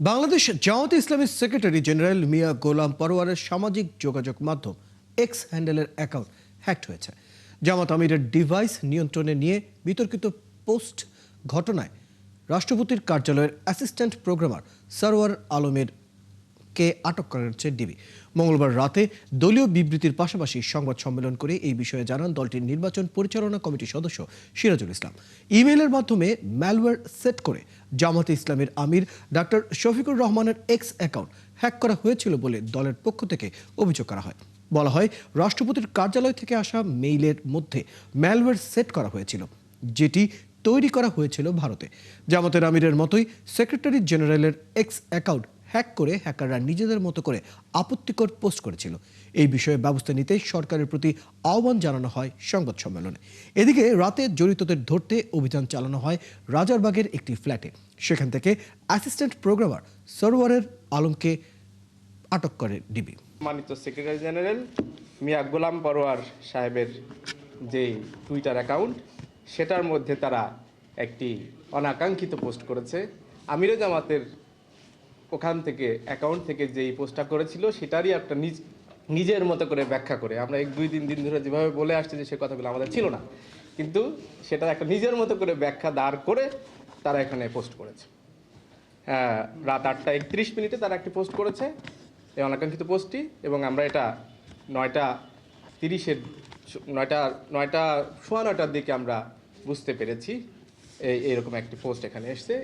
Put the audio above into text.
বাংলাদেশ জামায়াতে ইসলামীর secretary general মিয়া গোলাম পরোয়ারের সামাজিক যোগাযোগ মাধ্যম এক্স হ্যান্ডেলের অ্যাকাউন্ট হ্যাকড হয়েছে। জামাত আমিরের ডিভাইস নিয়ন্ত্রণে নিয়ে বিতর্কিত পোস্ট ঘটনায় রাষ্ট্রপতির কার্যালয়ের অ্যাসিস্ট্যান্ট প্রোগ্রামার সরওয়ার আলমের কে আটক করেছে ডিবি। মঙ্গলবার রাতে দলীয় বিবৃতির পাশাপাশি সংবাদ সম্মেলন করে এই বিষয়ে জানান দলটির নির্বাচন পরিচালনা কমিটির সদস্য সিরাজুল ইসলাম। ইমেইলের মাধ্যমে ম্যালওয়্যার সেট করে জামাতে ইসলামের আমির ডাক্তার শফিকুর রহমানের এক্স অ্যাকাউন্ট হ্যাক করা হয়েছিল বলে দলের পক্ষ থেকে অভিযোগ করা হয়। বলা হয়, রাষ্ট্রপতির কার্যালয় থেকে আসা মেইলের মধ্যে ম্যালওয়্যার সেট করা হয়েছিল, যেটি তৈরি করা হয়েছিল ভারতে। জামাতের আমিরের মতোই সেক্রেটারি জেনারেলের এক্স অ্যাকাউন্ট হ্যাক করে হ্যাকাররা নিজেদের মতো করে আপত্তিকর পোস্ট করেছিল। এই বিষয়ে ব্যবস্থা নিতে সরকারের প্রতি আহ্বান জানানো হয় সংবাদ সম্মেলনে। এদিকে রাতে জড়িতদের ধরতে অভিযান চালানো হয় রাজারবাগের একটি ফ্ল্যাটে। সেখান থেকে অ্যাসিস্ট্যান্ট প্রোগ্রামার সরওয়ারের আলমকে আটক করে ডিবি। সম্মানিত সেক্রেটারি জেনারেল মিয়া গোলাম পরোয়ার সাহেবের যে টুইটার অ্যাকাউন্ট, সেটার মধ্যে তারা একটি অনাকাঙ্ক্ষিত পোস্ট করেছে। আমিরে জামাতের ওখান থেকে অ্যাকাউন্ট থেকে যেই পোস্টটা করেছিল সেটারই একটা নিজের মতো করে ব্যাখ্যা করে, আমরা এক দুই তিন দিন ধরে যেভাবে বলে আসছি যে সে কথাগুলো আমাদের ছিল না, কিন্তু সেটা একটা নিজের মতো করে ব্যাখ্যা দাঁড় করে তারা এখানে পোস্ট করেছে। রাত 8:31 তারা একটি পোস্ট করেছে, এই অনাকাঙ্ক্ষিত পোস্টটি, এবং আমরা এটা 9:30 9:30 9:30 দিকে আমরা বুঝতে পেরেছি এইরকম একটি পোস্ট এখানে এসছে।